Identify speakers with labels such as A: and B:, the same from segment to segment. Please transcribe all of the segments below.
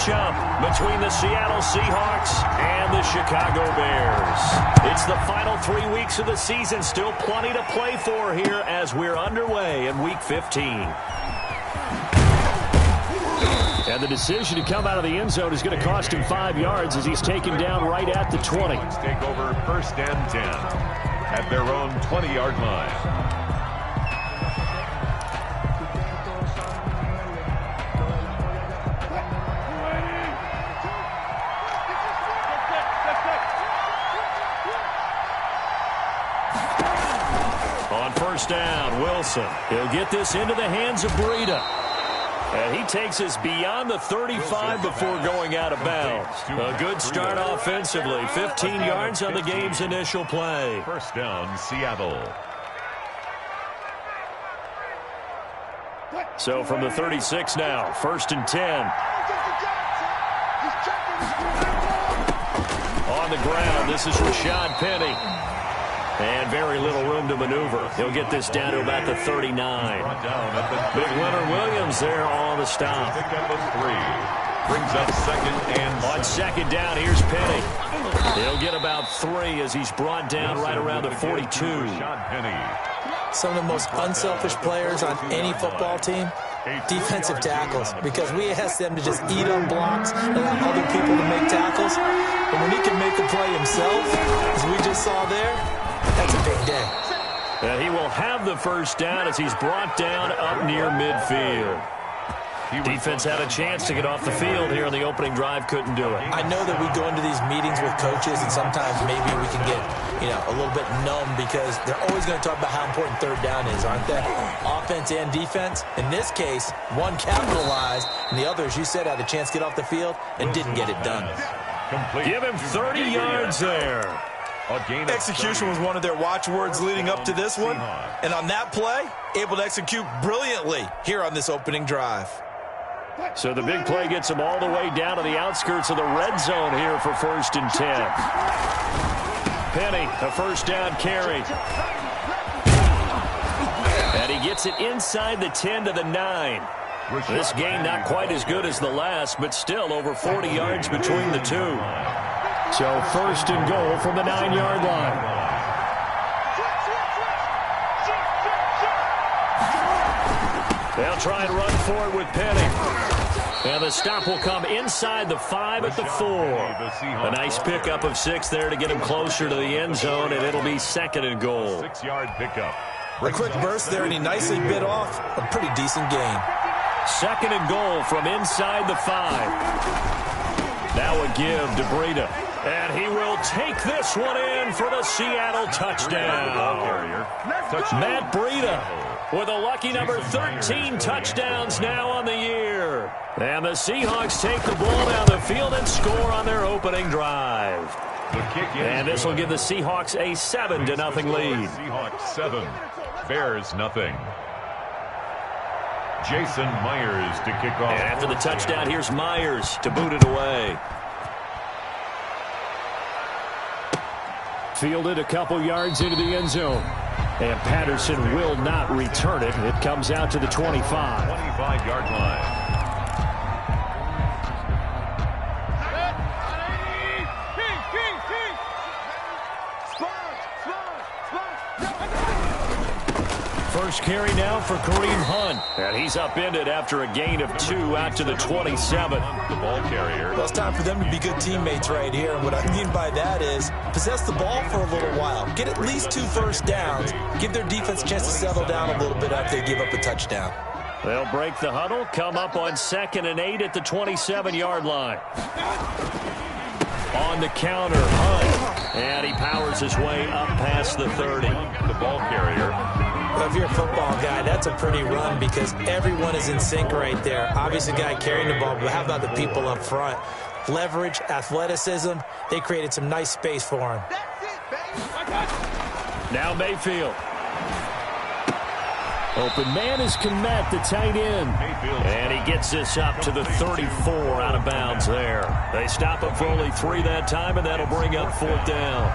A: matchup between the Seattle Seahawks and the Chicago Bears. It's the final 3 weeks of the season. Still plenty to play for here as we're underway in Week 15. And the decision to come out of the end zone is going to cost him 5 yards as he's taken down right at the 20.
B: Take over 1st and 10 at their own 20-yard line.
A: On 1st down, Wilson. He'll get this into the hands of Breida. And he takes us beyond the 35 before going out of bounds. A good start offensively. 15 yards on the game's initial play.
B: 1st down, Seattle.
A: So from the 36 now, 1st and 10. On the ground, this is Rashad Penny. And very little room to maneuver. He'll get this down to about the 39. Big Leonard Williams there on the stop.
B: Pickup of 3. Brings up 2nd and
A: on 2nd down, here's Penny. He'll get about 3 as he's brought down right around the 42.
C: Some of the most unselfish players on any football team, defensive tackles, because we ask them to just eat on blocks and allow other people to make tackles. But when he can make a play himself, as we just saw there, that's a big day.
A: And he will have the 1st down as he's brought down up near midfield. Defense had a chance to get off the field here on the opening drive, couldn't do it.
C: I know that we go into these meetings with coaches, and sometimes maybe we can get, a little bit numb because they're always going to talk about how important 3rd down is, aren't they? Offense and defense. In this case, one capitalized, and the other, as you said, had a chance to get off the field and didn't get it done.
A: Give him 30 yards there.
D: Execution was one of their watchwords leading up to this one. And on that play, able to execute brilliantly here on this opening drive.
A: So the big play gets him all the way down to the outskirts of the red zone here for 1st and 10. Penny, a 1st down carry. And he gets it inside the 10 to the 9. This game not quite as good as the last, but still over 40 yards between the two. So 1st and goal from the 9-yard line. They'll try and run for it with Penny. And the stop will come inside the 5 at the 4. A nice pickup of 6 there to get him closer to the end zone, and it'll be 2nd and goal.
B: 6-yard pickup.
D: A quick burst there, and he nicely bit off a pretty decent gain.
A: 2nd and goal from inside the 5. Now a give to Breida. And he will take this one in for the Seattle touchdown. Matt Breida with a lucky number 13 touchdowns now on the year. And the Seahawks take the ball down the field and score on their opening drive. And this will give the Seahawks a 7-0 lead.
B: Seahawks 7, Bears nothing. Jason Myers to kick off.
A: And after the touchdown, here's Myers to boot it away. Fielded a couple yards into the end zone. And Patterson will not return it. It comes out to the 25.
B: 25-yard line.
A: First carry now for Kareem Hunt. And he's upended after a gain of 2 out to the 27.
B: The ball carrier.
C: Well, it's time for them to be good teammates right here. And what I mean by that is possess the ball for a little while. Get at least 2 first downs. Give their defense a chance to settle down a little bit after they give up a touchdown.
A: They'll break the huddle, come up on 2nd and 8 at the 27-yard line. On the counter, Hunt. And he powers his way up past the 30.
B: The ball carrier.
C: Well, if you're a football guy, that's a pretty run because everyone is in sync right there. Obviously, the guy carrying the ball, but how about the people up front? Leverage, athleticism, they created some nice space for him.
A: Now Mayfield. Open man is Kmet, the tight end. And he gets this up to the 34 out of bounds there. They stop him for only 3 that time, and that'll bring up 4th down.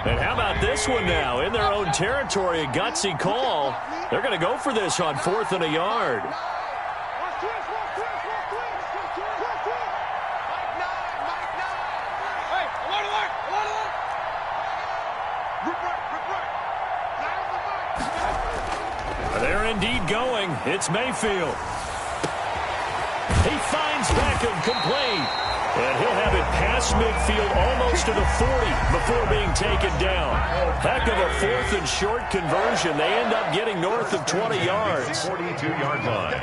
A: And how about this one now? In their own territory, a gutsy call. They're going to go for this on 4th and a yard. They're indeed going. It's Mayfield. He finds Beckham complete. And he'll have it past midfield almost to the 40 before being taken down. Heck of a 4th and short conversion. They end up getting north of 20 yards.
B: 42-yard line.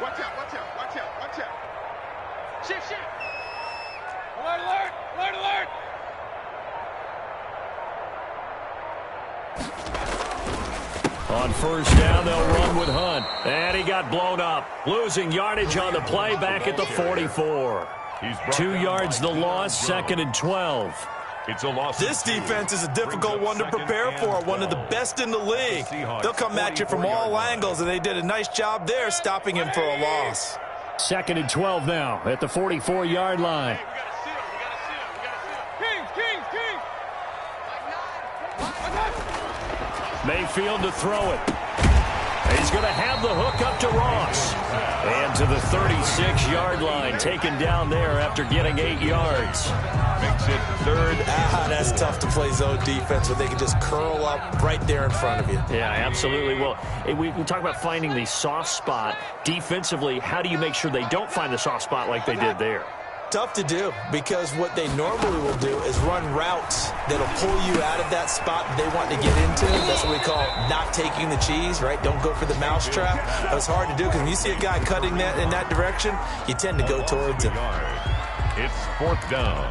E: Watch out, watch out, watch out, watch out. Shift, shift. Alert, alert, alert, alert.
A: On 1st down, they'll run with Hunt. And he got blown up. Losing yardage on the play back at the 44. 2 yards the loss, 2nd and 12.
B: It's a loss.
D: This defense is a difficult one to prepare for, one of the best in the league. They'll come at you from all angles, and they did a nice job there stopping him for a loss.
A: 2nd and 12 now at the 44-yard line. Mayfield to throw it. He's going to have the hook up to Ross. And to the 36-yard line, taken down there after getting 8 yards.
B: Makes it 3rd.
D: That's tough to play zone defense when they can just curl up right there in front of you.
A: Yeah, absolutely. Well, we talk about finding the soft spot. Defensively, how do you make sure they don't find the soft spot like they did there?
D: Tough to do, because what they normally will do is run routes that'll pull you out of that spot they want to get into. That's what we call not taking the cheese, right? Don't go for the mousetrap. That's hard to do, because when you see a guy cutting that in that direction, you tend to go towards him.
B: It's 4th down.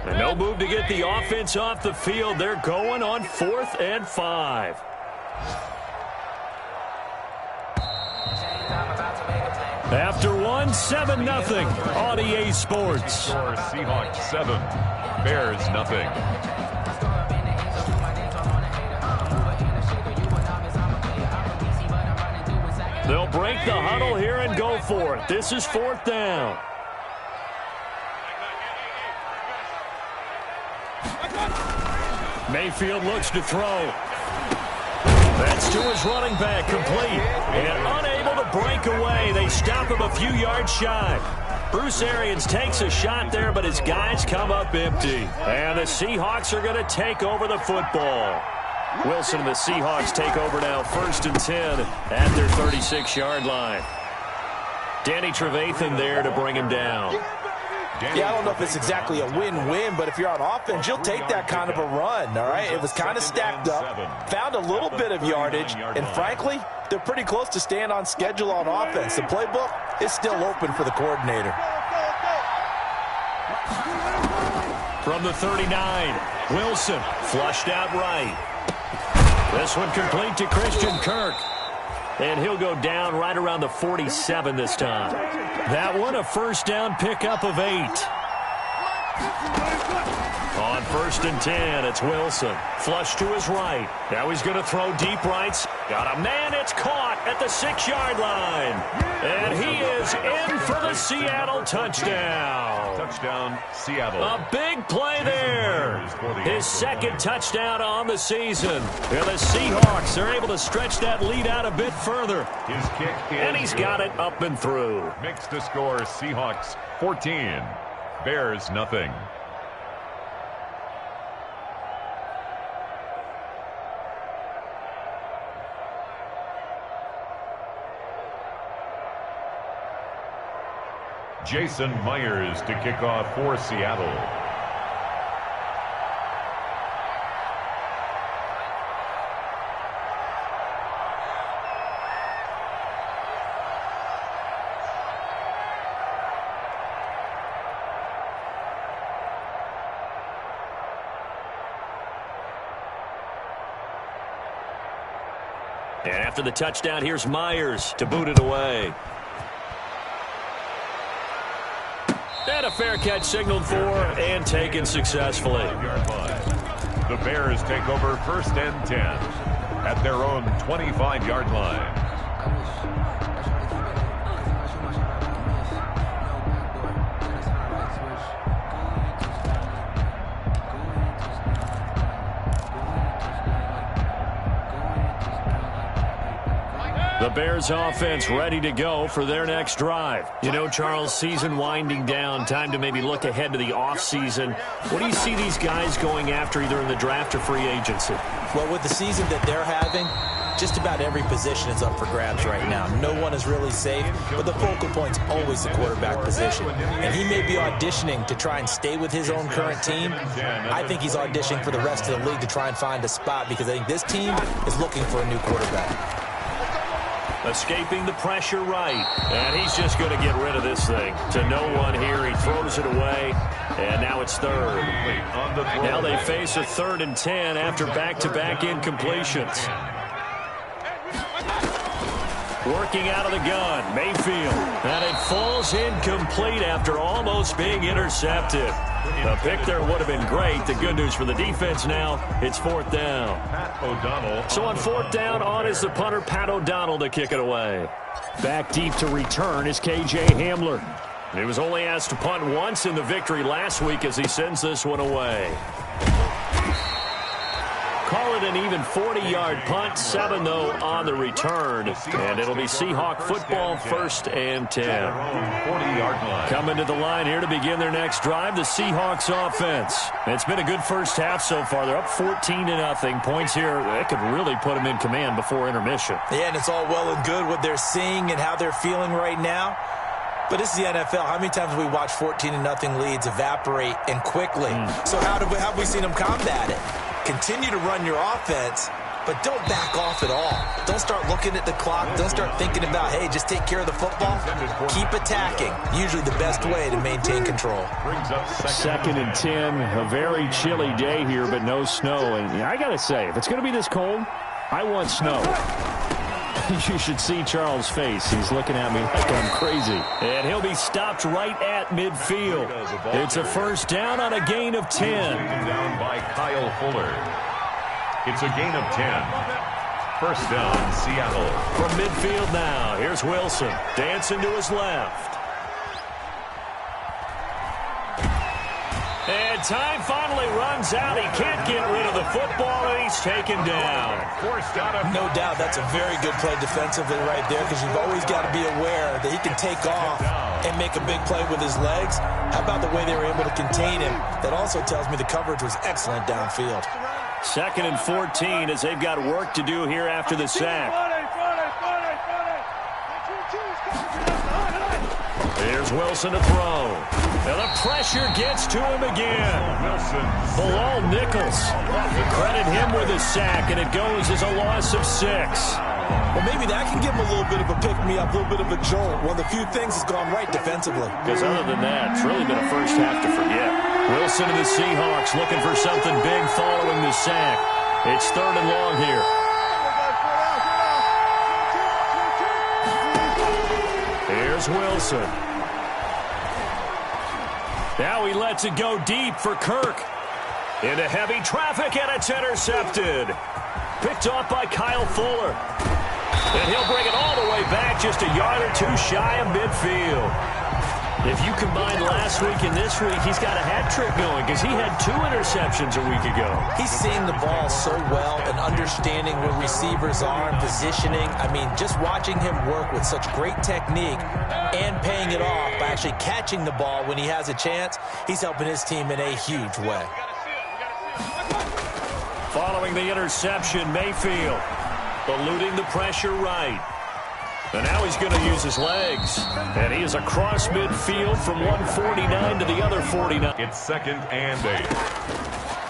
A: And no move to get the offense off the field. They're going on 4th and 5. After 1, 7-0 on EA Sports.
B: Seahawks 7, Bears nothing.
A: They'll break the huddle here and go for it. This is 4th down. Mayfield looks to throw. That's to his running back, complete. And unable to break away. They stop him a few yards shy. Bruce Arians takes a shot there, but his guys come up empty. And the Seahawks are going to take over the football. Wilson and the Seahawks take over now, 1st and 10 at their 36-yard line. Danny Trevathan there to bring him down.
D: Yeah, I don't know if it's exactly a win-win, but if you're on offense, you'll take that kind of a run, all right? It was kind of stacked up, found a little bit of yardage, and frankly, they're pretty close to staying on schedule on offense. The playbook is still open for the coordinator.
A: From the 39, Wilson flushed out right. This one complete to Christian Kirk. And he'll go down right around the 47 this time. That one a 1st down pickup of 8. On 1st and 10, it's Wilson. Flush to his right. Now he's going to throw deep rights. Got a man. It's caught at the 6-yard line. And he is in for the Seattle touchdown.
B: Touchdown, Seattle.
A: A big play there. His 2nd touchdown on the season. And the Seahawks are able to stretch that lead out a bit further.
B: His kick is
A: And he's got it up and through.
B: Makes the score Seahawks 14, Bears nothing. Jason Myers to kick off for Seattle.
A: And after the touchdown, here's Myers to boot it away. And a fair catch signaled for and taken successfully.
B: The Bears take over 1st and 10 at their own 25-yard line.
A: The Bears offense ready to go for their next drive. You know, Charles, season winding down, time to maybe look ahead to the offseason. What do you see these guys going after either in the draft or free agency?
C: Well, with the season that they're having, just about every position is up for grabs right now. No one is really safe, but the focal point's always the quarterback position. And he may be auditioning to try and stay with his own current team. I think he's auditioning for the rest of the league to try and find a spot because I think this team is looking for a new quarterback.
A: Escaping the pressure right. And he's just going to get rid of this thing. To no one here. He throws it away. And now it's third. Now they face a 3rd and 10 after back-to-back incompletions. Working out of the gun, Mayfield. And it falls incomplete after almost being intercepted. The pick there would have been great. The good news for the defense now, it's 4th down. So on 4th down, on is the punter, Pat O'Donnell, to kick it away. Back deep to return is K.J. Hamler. He was only asked to punt once in the victory last week as he sends this one away. Call it an even 40-yard punt, 7 though on the return. And it'll be Seahawk football, 1st and 10.
B: 40-yard line.
A: Coming to the line here to begin their next drive, the Seahawks offense. It's been a good first half so far. They're up 14-0. Points here, that could really put them in command before intermission.
C: Yeah, and it's all well and good what they're seeing and how they're feeling right now. But this is the NFL. How many times have we watched 14-0 leads evaporate and quickly? So how have we seen them combat it? Continue to run your offense, but don't back off at all. Don't start looking at the clock. Don't start thinking about, hey, just take care of the football. Keep attacking. Usually the best way to maintain control.
A: 2nd and 10, a very chilly day here, but no snow. And I got to say, if it's going to be this cold, I want snow. You should see Charles' face. He's looking at me like I'm crazy. And he'll be stopped right at midfield. It's a 1st down on a gain of 10.
B: Down by Kyle Fuller. It's a gain of 10. 1st down, Seattle.
A: From midfield now, here's Wilson. Dancing to his left. And time finally runs out. He can't get rid of the football, and he's taken down.
C: No doubt that's a very good play defensively right there because you've always got to be aware that he can take off and make a big play with his legs. How about the way they were able to contain him? That also tells me the coverage was excellent downfield.
A: 2nd and 14 as they've got work to do here after the sack. Here's Wilson to throw. And the pressure gets to him again. Bilal Nichols. Credit him with a sack, and it goes as a loss of 6.
C: Well, maybe that can give him a little bit of a pick-me-up, a little bit of a jolt. One of the few things has gone right defensively.
A: Because other than that, it's really been a first half to forget. Wilson to the Seahawks looking for something big following the sack. It's 3rd and long here. Here's Wilson. Now he lets it go deep for Kirk. Into heavy traffic, and it's intercepted. Picked off by Kyle Fuller. And he'll bring it all the way back, just a yard or 2 shy of midfield. If you combine last week and this week, he's got a hat trick going because he had 2 interceptions a week ago.
C: He's seeing the ball so well and understanding where receivers are and positioning. I mean, just watching him work with such great technique and paying it off by actually catching the ball when he has a chance, he's helping his team in a huge way.
A: Following the interception, Mayfield eluding the pressure right. And now he's going to use his legs. And he is across midfield from 149 to the other 49.
B: It's 2nd and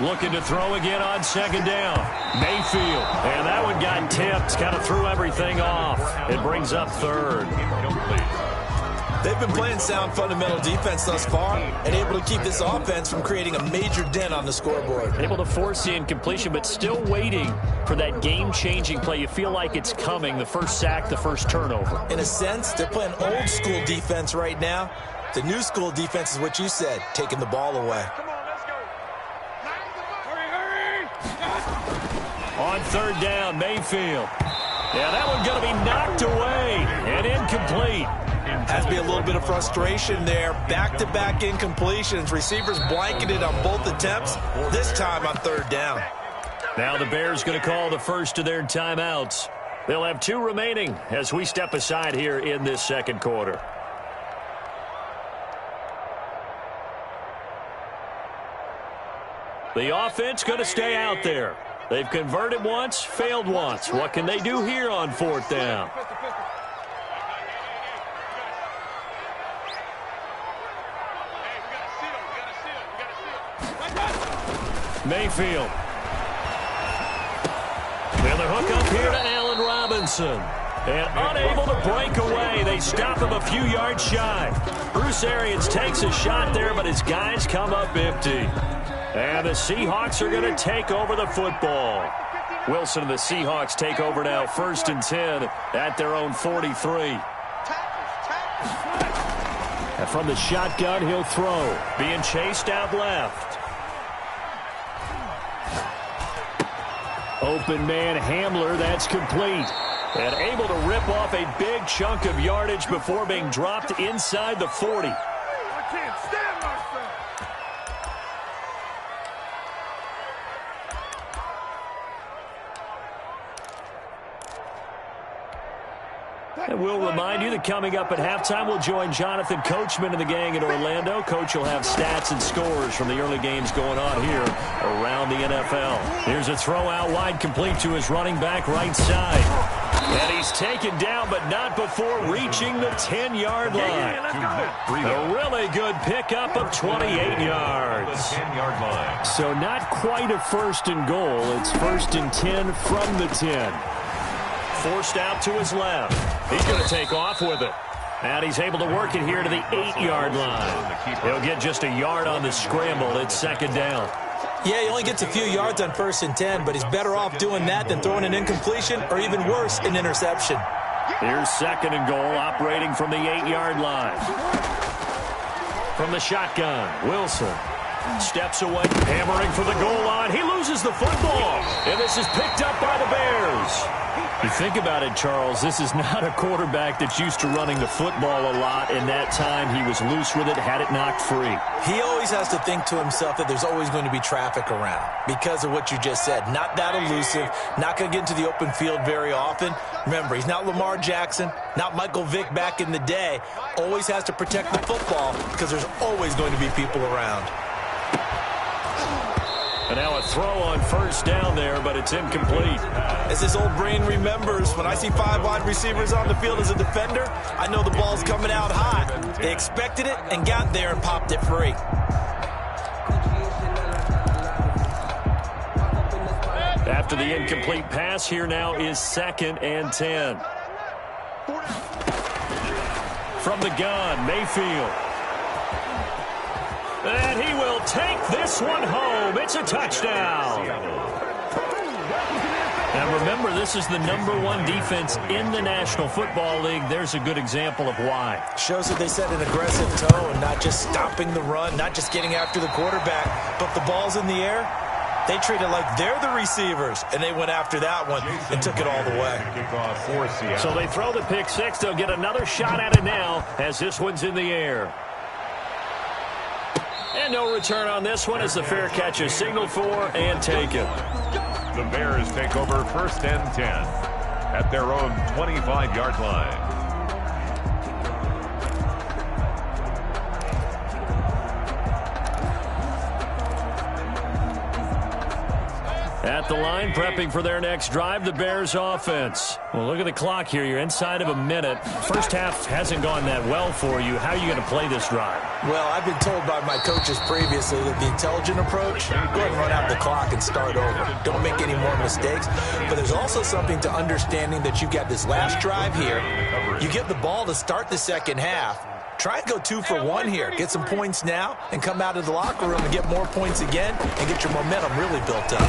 B: 8.
A: Looking to throw again on 2nd down. Mayfield. And that one got tipped. Kind of threw everything off. It brings up 3rd.
C: They've been playing sound fundamental defense thus far and able to keep this offense from creating a major dent on the scoreboard.
A: Able to force the incompletion, but still waiting for that game-changing play. You feel like it's coming, the first sack, the first turnover.
C: In a sense, they're playing old-school defense right now. The new-school defense is what you said, taking the ball away.
E: Come on, let's go. Hurry, hurry.
A: On 3rd down, Mayfield. Yeah, that one's going to be knocked away and incomplete.
C: Has to be a little bit of frustration there. Back-to-back incompletions. Receivers blanketed on both attempts, this time on 3rd down.
A: Now the Bears going to call the first of their timeouts. They'll have 2 remaining as we step aside here in this second quarter. The offense going to stay out there. They've converted once, failed once. What can they do here on 4th down? Mayfield. And the hook up here to Allen Robinson. And unable to break away. They stop him a few yards shy. Bruce Arians takes a shot there, but his guys come up empty. And the Seahawks are going to take over the football. Wilson and the Seahawks take over now, 1st and 10 at their own 43. And from the shotgun, he'll throw. Being chased out left. Open man Hamler, that's complete. And able to rip off a big chunk of yardage before being dropped inside the 40.
E: I can't stand myself.
A: And we'll remind you that coming up at halftime, we'll join Jonathan Coachman and the gang in Orlando. Coach will have stats and scores from the early games going on here around the NFL. Here's a throw out wide, complete to his running back right side. And he's taken down, but not before reaching the 10-yard line. A really good pickup of 28 yards.
B: 10-yard line.
A: So not quite a 1st and goal. It's 1st and 10 from the 10. Forced out to his left. He's going to take off with it. And he's able to work it here to the 8-yard line. He'll get just a yard on the scramble. It's 2nd down.
C: Yeah, he only gets a few yards on 1st and 10, but he's better off doing that than throwing an incompletion or even worse, an interception.
A: Here's 2nd and goal, operating from the 8-yard line. From the shotgun, Wilson steps away, hammering for the goal line. He loses the football, and this is picked up by the Bears. You think about it, Charles, this is not a quarterback that's used to running the football a lot. In that time, he was loose with it, had it knocked free.
C: He always has to think to himself that there's always going to be traffic around because of what you just said. Not that elusive, not going to get into the open field very often. Remember, he's not Lamar Jackson, not Michael Vick back in the day. Always has to protect the football because there's always going to be people around.
A: And now a throw on 1st down there, but it's incomplete.
C: As his old brain remembers, when I see 5 wide receivers on the field as a defender, I know the ball's coming out hot. They expected it and got there and popped it free.
A: After the incomplete pass, here now is 2nd and 10. From the gun, Mayfield. And he will take this one home. It's a touchdown. Now remember, this is the #1 defense in the National Football League. There's a good example of why.
C: Shows that they set an aggressive tone, not just stopping the run, not just getting after the quarterback, but the ball's in the air. They treat it like they're the receivers, and they went after that one and took it all the way.
A: So they throw the pick six. They'll get another shot at it now as this one's in the air. And no return on this one as the fair catch is signaled for and taken.
B: The Bears take over 1st and 10 at their own 25-yard line.
A: At the line, prepping for their next drive, the Bears offense. Well, look at the clock here. You're inside of a minute. First half hasn't gone that well for you. How are you going to play this drive?
C: Well, I've been told by my coaches previously that the intelligent approach, go ahead and run out the clock and start over. Don't make any more mistakes. But there's also something to understanding that you've got this last drive here. You get the ball to start the second half. Try and go 2 for 1 here. Get some points now and come out of the locker room and get more points again and get your momentum really built up.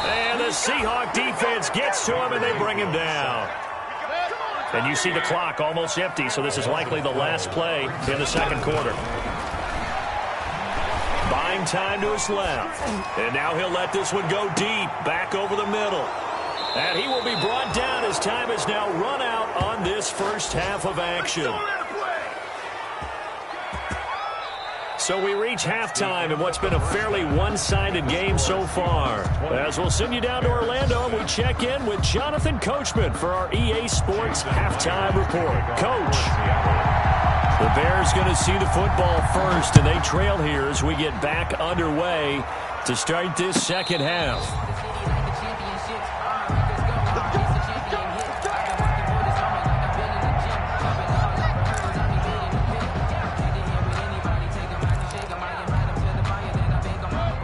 A: And the Seahawk defense gets to him and they bring him down. And you see the clock almost empty, so this is likely the last play in the second quarter. Buying time to his left. And now he'll let this one go deep, back over the middle. And he will be brought down as time is now run out on this first half of action. So we reach halftime in what's been a fairly one-sided game so far. As we'll send you down to Orlando, and we check in with Jonathan Coachman for our EA Sports Halftime Report. Coach, the Bears going to see the football first, and they trail here as we get back underway to start this second half.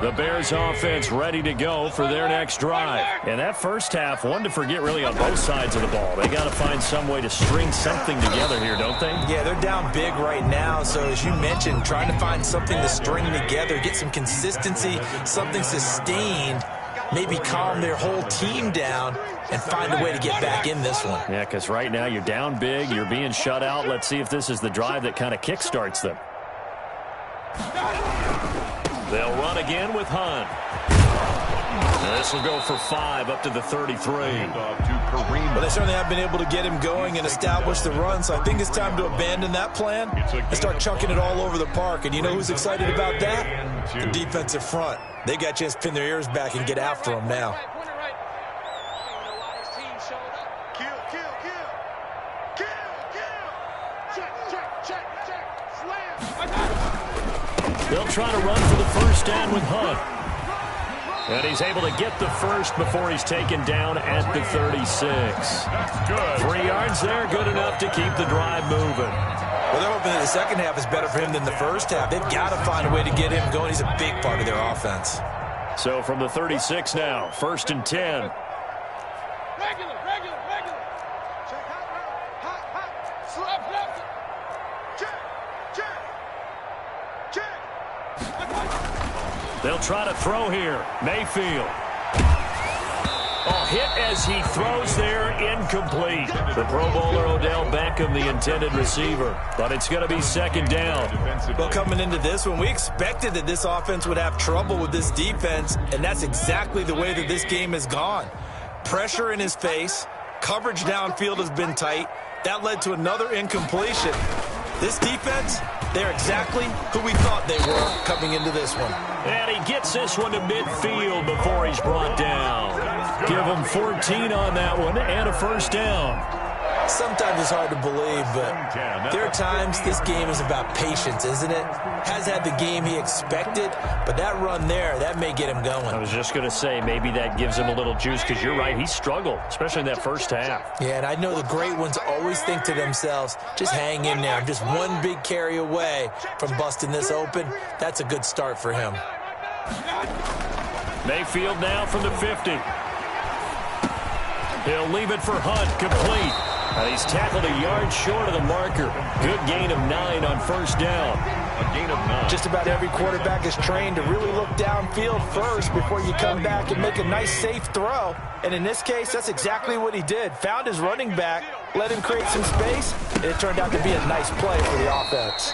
A: The Bears offense ready to go for their next drive. And that first half, one to forget really on both sides of the ball. They got to find some way to string something together here, don't they?
D: Yeah, they're down big right now. So as you mentioned, trying to find something to string together, get some consistency, something sustained, maybe calm their whole team down and find a way to get back in this one.
A: Yeah, because right now you're down big, you're being shut out. Let's see if this is the drive that kind of kickstarts them. They'll run again with Hunt. This will go for 5 up to the 33.
D: Well, they certainly have been able to get him going and establish the run, so I think it's time to abandon that plan and start chucking it all over the park. And you know who's excited about that? The defensive front. They got a chance to pin their ears back and get after him now.
A: They'll try to run for the first down with Hunt. And he's able to get the first before he's taken down at the 36.
B: That's good.
A: 3 yards there, good enough to keep the drive moving.
D: Well, they're hoping that the second half is better for him than the first half. They've got to find a way to get him going. He's a big part of their offense.
A: So from the 36 now, 1st and 10.
E: Regular. Check hot. Slap.
A: They'll try to throw here. Mayfield. Hit as he throws there, incomplete. The Pro Bowler Odell Beckham, the intended receiver. But it's going to be 2nd down.
D: Well, coming into this one, we expected that this offense would have trouble with this defense, and that's exactly the way that this game has gone. Pressure in his face. Coverage downfield has been tight. That led to another incompletion. This defense, they're exactly who we thought they were coming into this one.
A: And he gets this one to midfield before he's brought down. Give him 14 on that one and a first down.
D: Sometimes it's hard to believe, but there are times this game is about patience, isn't it? Has had the game he expected, but that run there, that may get him going.
A: I was just going to say, maybe that gives him a little juice, because you're right, he struggled, especially in that first half.
D: Yeah, and I know the great ones always think to themselves, just hang in there. I'm just one big carry away from busting this open. That's a good start for him.
A: Mayfield now from the 50. He'll leave it for Hunt, complete. And he's tackled a yard short of the marker. Good gain of 9 on first down.
B: A gain of 9.
D: Just about every quarterback is trained to really look downfield first before you come back and make a nice, safe throw. And in this case, that's exactly what he did. Found his running back, let him create some space, and it turned out to be a nice play for the offense.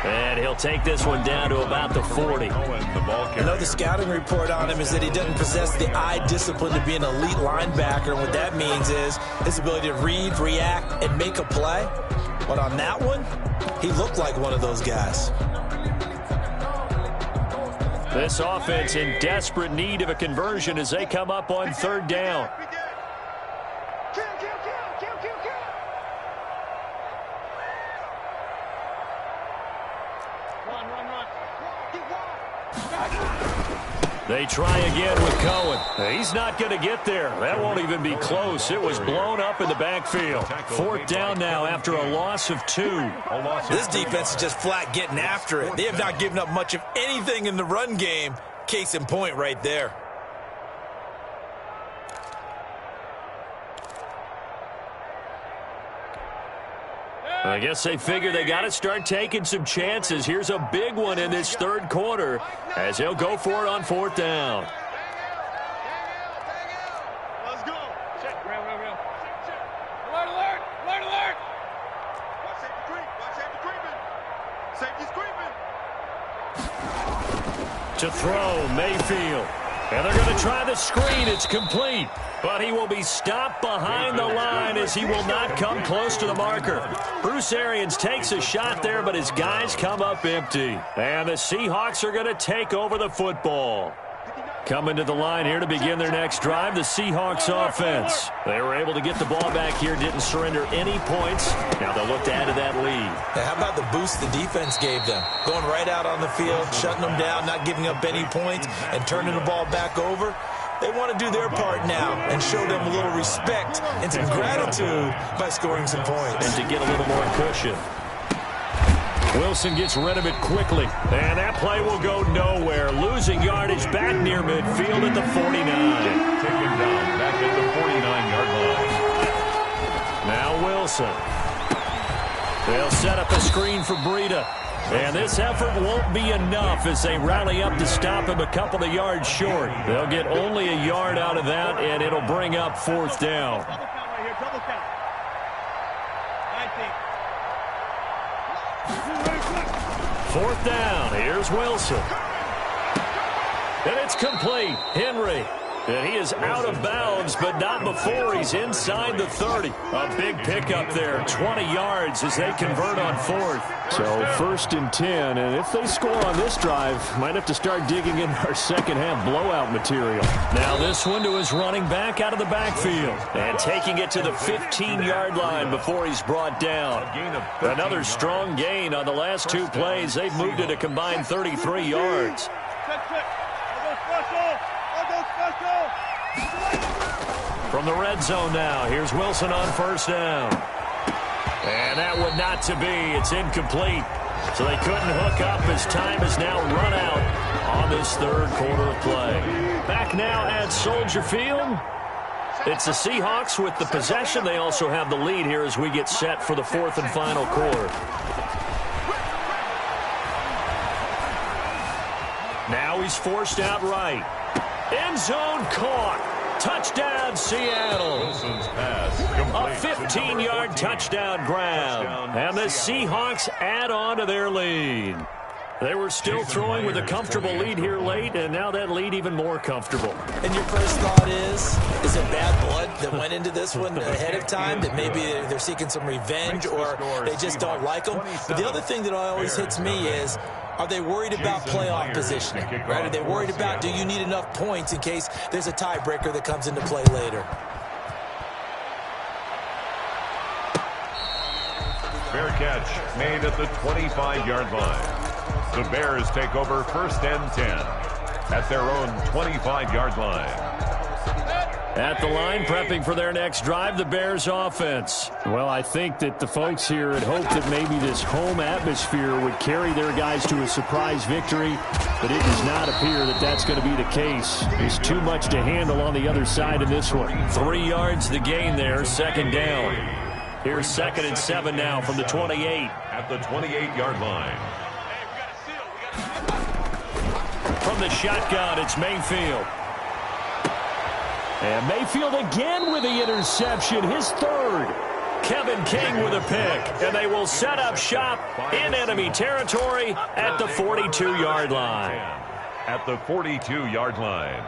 A: And he'll take this one down to about the 40.
D: You know, the scouting report on him is that he doesn't possess the eye discipline to be an elite linebacker. And what that means is his ability to read, react, and make a play. But on that one, he looked like one of those guys.
A: This offense in desperate need of a conversion as they come up on 3rd down. They try again with Cohen. He's not going to get there. That won't even be close. It was blown up in the backfield. 4th down now after a loss of 2.
D: This defense is just flat getting after it. They have not given up much of anything in the run game. Case in point right there.
A: I guess they figure they got to start taking some chances. Here's a big one in this 3rd quarter as they'll go for it on 4th down.
E: Let's go. Check. Real. Alert. Watch safety creeping. Safety's creeping.
A: To throw, Mayfield. And they're going to try the screen. It's complete. But he will be stopped behind the line as he will not come close to the marker. Bruce Arians takes a shot there, but his guys come up empty. And the Seahawks are going to take over the football. Coming to the line here to begin their next drive, the Seahawks offense. They were able to get the ball back here, didn't surrender any points. Now they'll look to add to that lead.
D: Now, how about the boost the defense gave them? Going right out on the field, shutting them down, not giving up any points, and turning the ball back over. They want to do their part now and show them a little respect and some gratitude by scoring some points.
A: And to get a little more cushion. Wilson gets rid of it quickly, and that play will go nowhere. Losing yardage back near midfield at the 49.
B: Taken down back at the 49-yard line.
A: Now Wilson. They'll set up a screen for Breida. And this effort won't be enough as they rally up to stop him a couple of yards short. They'll get only a yard out of that, and it'll bring up 4th down. Fourth down. Here's Wilson. And it's complete. Henry. And he is out of bounds, but not before he's inside the 30. A big pickup there. 20 yards as they convert on 4th.
F: So 1st and 10. And if they score on this drive, might have to start digging in our second half blowout material.
A: Now this one to his running back out of the backfield. And taking it to the 15-yard line before he's brought down. Another strong gain on the last 2 plays. They've moved it a combined 33 yards. From the red zone now, here's Wilson on 1st down. And that would not to be. It's incomplete. So they couldn't hook up as time is now run out on this 3rd quarter of play. Back now at Soldier Field. It's the Seahawks with the possession. They also have the lead here as we get set for the 4th and final quarter. Now he's forced out right. End zone caught. Touchdown, Seattle.
B: Wilson's pass
A: A 15-yard touchdown grab. And the Seahawks add on to their lead. They were still throwing with a comfortable lead here late, and now that lead even more comfortable.
C: And your first thought is it bad blood that went into this one ahead of time, that maybe they're seeking some revenge or they just don't like them? But the other thing that always hits me is, are they worried about playoff positioning? Right? Are they worried about, do you need enough points in case there's a tiebreaker that comes into play later?
B: Fair catch made at the 25-yard line. The Bears take over 1st and 10 at their own 25-yard line.
A: At the line, prepping for their next drive, the Bears offense.
F: Well, I think that the folks here had hoped that maybe this home atmosphere would carry their guys to a surprise victory, but it does not appear that that's going to be the case. There's too much to handle on the other side of this one.
A: 3 yards the gain there, 2nd down. Here's 2nd and 7 now from the 28.
B: At the 28-yard line.
A: From the shotgun, it's Mayfield.
F: And Mayfield again with the interception, his 3rd.
A: Kevin King with a pick, and they will set up shop in enemy territory at the 42-yard line.
B: At the 42-yard line.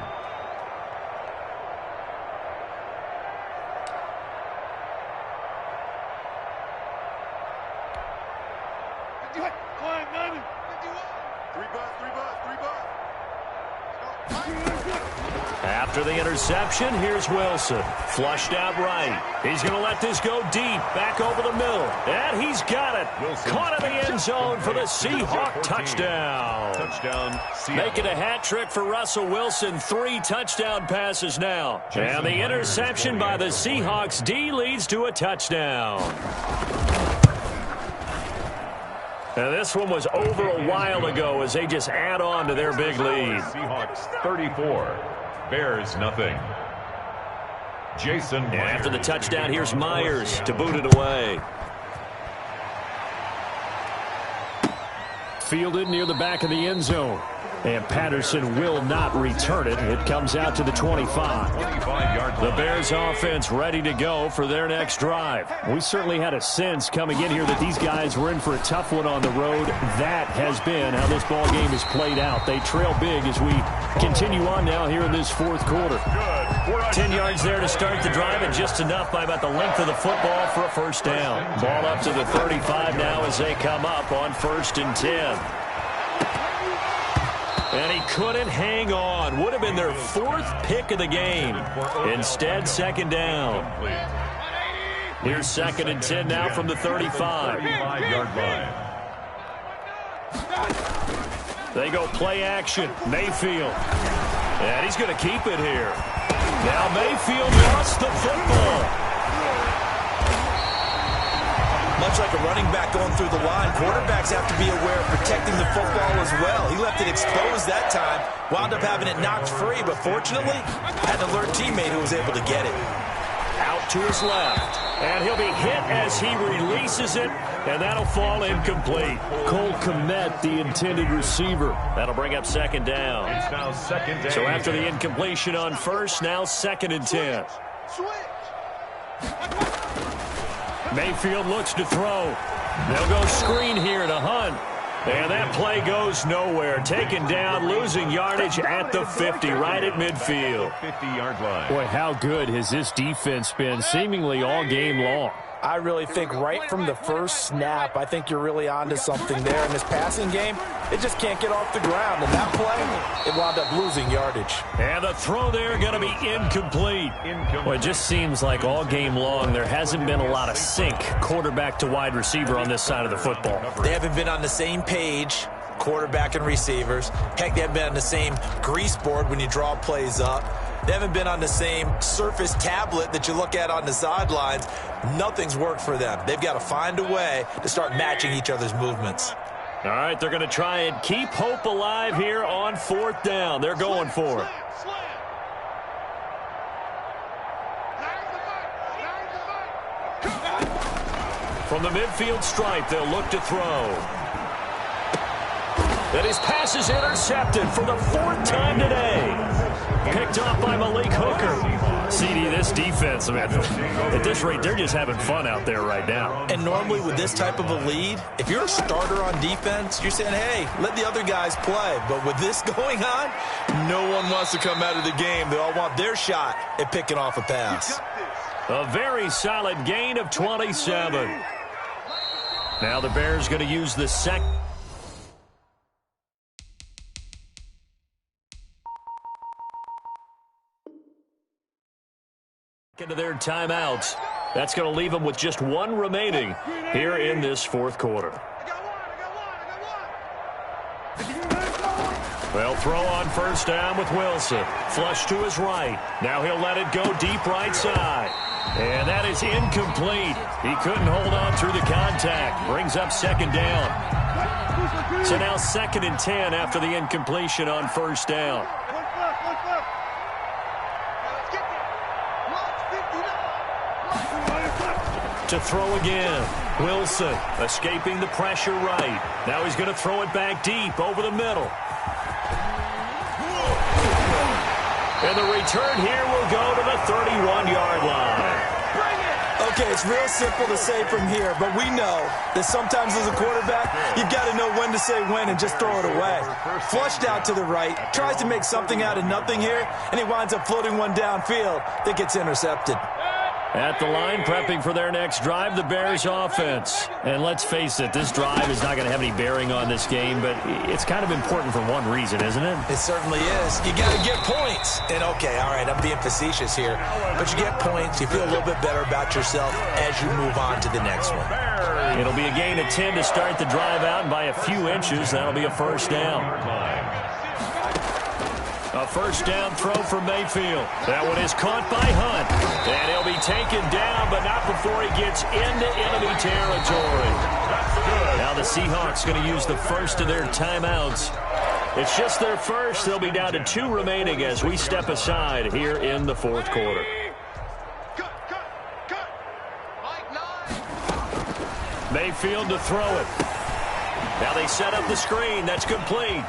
A: After the interception, here's Wilson. Flushed out right. He's going to let this go deep, back over the middle. And he's got it.
B: Wilson.
A: Caught in the end zone for the Seahawk touchdown.
B: Touchdown, Seattle.
A: Making a hat trick for Russell Wilson. 3 touchdown passes now. And the interception by the Seahawks D leads to a touchdown. And this one was over a while ago as they just add on to their big lead.
B: Seahawks 34. Bears nothing. Jason Myers.
A: And after the touchdown, here's Myers to boot it away.
F: Fielded near the back of the end zone. And Patterson will not return it. It comes out to the 25.
A: The Bears offense ready to go for their next drive.
F: We certainly had a sense coming in here that these guys were in for a tough one on the road. That has been how this ball game is played out. They trail big as we continue on now here in this fourth quarter.
A: 10 yards there to start the drive, and just enough by about the length of the football for a first down. Ball up to the 35 now as they come up on 1st and 10. And he couldn't hang on. Would have been their 4th pick of the game. Instead, 2nd down. Here's 2nd and 10 now from the 35. They go play action. Mayfield. And he's going to keep it here. Now Mayfield lost the football.
D: Much like a running back going through the line, quarterbacks have to be aware of protecting the football as well. He left it exposed that time, wound up having it knocked free, but fortunately, had an alert teammate who was able to get it.
A: Out to his left, and he'll be hit as he releases it, and that'll fall incomplete.
F: Cole Kmet, the intended receiver.
A: That'll bring up 2nd down.
B: It's now 2nd down.
A: So after the incompletion on 1st, now 2nd and 10. Mayfield looks to throw. They'll go screen here to Hunt. And that play goes nowhere. Taken down, losing yardage at the 50, right at midfield.
B: 50-yard line.
F: Boy, how good has this defense been seemingly all game long?
C: I really think right from the first snap, I think you're really onto something there. In this passing game, it just can't get off the ground. And that play, it wound up losing yardage.
A: And the throw there going to be incomplete.
F: Well, it just seems like all game long there hasn't been a lot of sync quarterback to wide receiver on this side of the football.
D: They haven't been on the same page, quarterback and receivers. Heck, they haven't been on the same grease board when you draw plays up. They haven't been on the same surface tablet that you look at on the sidelines. Nothing's worked for them. They've got to find a way to start matching each other's movements.
A: All right, they're going to try and keep hope alive here on 4th down. They're going for it. From the midfield stripe, they'll look to throw. And his pass is intercepted for the 4th time today. Picked off by Malik Hooker. CD, this defense, man, at this rate, they're just having fun out there right now.
D: And normally with this type of a lead, if you're a starter on defense, you're saying, hey, let the other guys play. But with this going on, no one wants to come out of the game. They all want their shot at picking off a pass.
A: A very solid gain of 27. Now the Bears going to use the second. Into their timeouts. That's going to leave them with just one remaining here in this 4th quarter. They'll throw on 1st down with Wilson. Flush to his right. Now he'll let it go deep right side. And that is incomplete. He couldn't hold on through the contact. Brings up 2nd down. So now 2nd and 10 after the incompletion on 1st down. To throw again. Wilson escaping the pressure right. Now he's going to throw it back deep over the middle. And the return here will go to the 31-yard line.
D: Okay, it's real simple to say from here, but we know that sometimes as a quarterback, you've got to know when to say when and just throw it away. Flushed out to the right, tries to make something out of nothing here, and he winds up floating one downfield that gets intercepted.
A: At the line, prepping for their next drive, the Bears offense.
F: And let's face it, this drive is not going to have any bearing on this game, but it's kind of important for one reason, isn't it?
D: It certainly is. You got to get points. And, okay, all right, I'm being facetious here, but you get points, you feel a little bit better about yourself as you move on to the next one.
A: It'll be a gain of 10 to start the drive out, and by a few inches, that'll be a 1st down. A 1st down throw for Mayfield. That one is caught by Hunt. And he'll be taken down, but not before he gets into enemy territory. Now the Seahawks going to use the first of their timeouts. It's just their first. They'll be down to 2 remaining as we step aside here in the 4th quarter. Mayfield to throw it. Now they set up the screen. That's complete.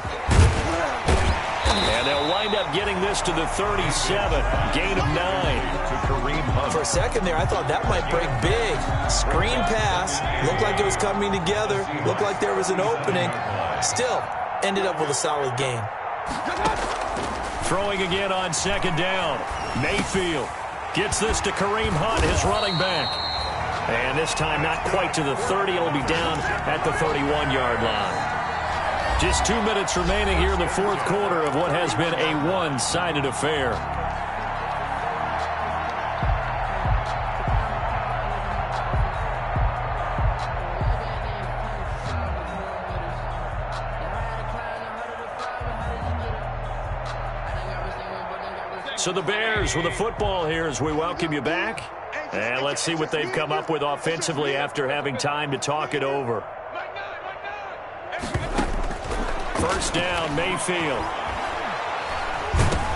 A: And they'll wind up getting this to the 37. Gain of 9.
C: For a second there, I thought that might break big. Screen pass. Looked like it was coming together. Looked like there was an opening. Still, ended up with a solid gain.
A: Throwing again on second down. Mayfield gets this to Kareem Hunt, his running back. And this time not quite to the 30. It'll be down at the 31-yard line. Just 2 minutes remaining here in the fourth quarter of what has been a one-sided affair. So the Bears with the football here as we welcome you back. And let's see what they've come up with offensively after having time to talk it over. First down, Mayfield.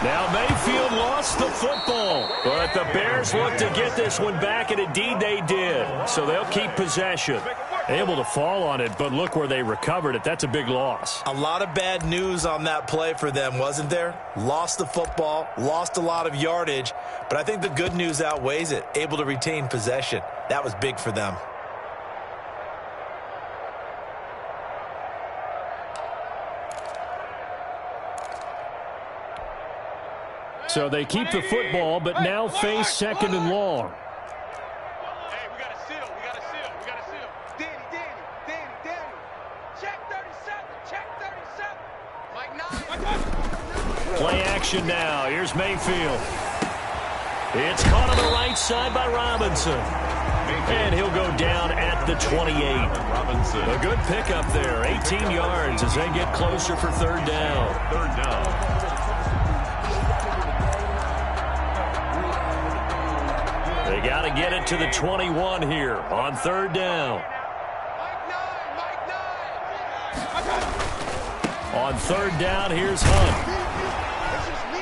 A: Now Mayfield lost the football, but the Bears look to get this one back, and indeed they did. So they'll keep possession. Able to fall on it, but look where they recovered it. That's a big loss.
C: A lot of bad news on that play for them, wasn't there? Lost the football, lost a lot of yardage, but I think the good news outweighs it. Able to retain possession. That was big for them.
F: So they keep the football, but now face second and long.
E: Hey, we got a seal. We got a seal. We got a seal. Danny. Check 37. Check 37. Mike 9.
A: Play action now. Here's Mayfield. It's caught on the right side by Robinson. And he'll go down at the 28. A good pickup there. 18 yards as they get closer for third down. They got to get it to the 21 here on third down. On third down, here's Hunt.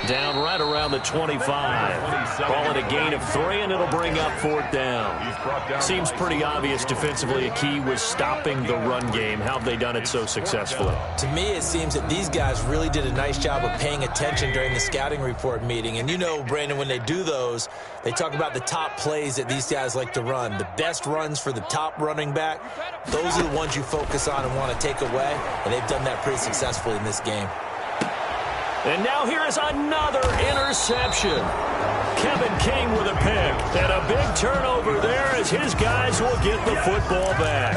A: Down right around the 25. Call it a gain of 3, and it'll bring up fourth down. Seems pretty obvious defensively. A key was stopping the run game. How have they done it so successfully?
C: To me, it seems that these guys really did a nice job of paying attention during the scouting report meeting. And you know, Brandon, when they do those, they talk about the top plays that these guys like to run. The best runs for the top running back, those are the ones you focus on and want to take away. And they've done that pretty successfully in this game.
A: And now here is another interception. Kevin King with a pick. And a big turnover there as his guys will get the football back.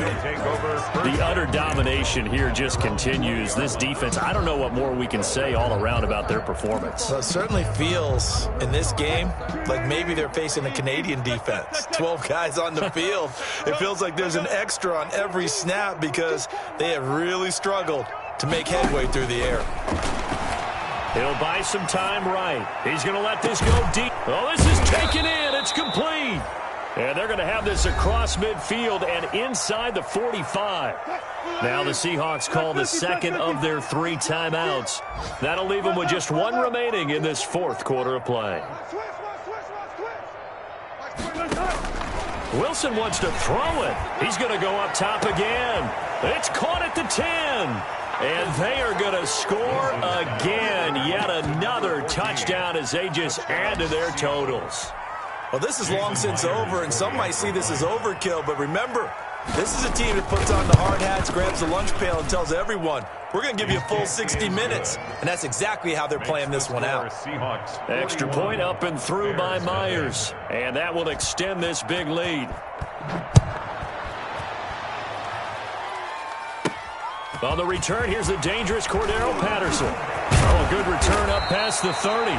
A: The utter domination here just continues. This defense, I don't know what more we can say all around about their performance.
C: Well, it certainly feels in this game like maybe they're facing a Canadian defense. 12 guys on the field. It feels like there's an extra on every snap because they have really struggled to make headway through the air.
A: He'll buy some time right. He's going to let this go deep. Oh, this is taken in. It's complete. And they're going to have this across midfield and inside the 45. Now the Seahawks call the second of their 3 timeouts. That'll leave them with just 1 remaining in this fourth quarter of play. Wilson wants to throw it. He's going to go up top again. It's caught at the 10. And they are going to score again. Yet another touchdown as they just add to their totals.
C: Well, this is long since over, and some might see this as overkill. But remember, this is a team that puts on the hard hats, grabs the lunch pail, and tells everyone, we're going to give you a full 60 minutes. And that's exactly how they're playing this one out.
A: Extra point up and through by Myers. And that will extend this big lead. On the return, here's the dangerous Cordero Patterson. Oh, a good return up past the 30.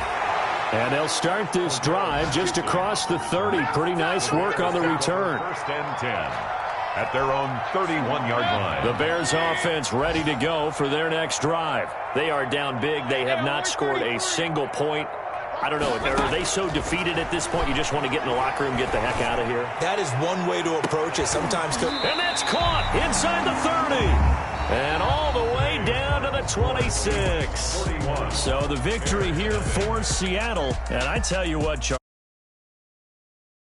A: And they'll start this drive just across the 30. Pretty nice work on the return.
B: First and 10 at their own 31-yard line.
A: The Bears offense ready to go for their next drive. They are down big. They have not scored a single point. I don't know. Are they so defeated at this point you just want to get in the locker room, get the heck out of here?
C: That is one way to approach it. Sometimes
A: and that's caught inside the 30. And all the way down to the 26. So the victory here for Seattle. And I tell you what, Charles.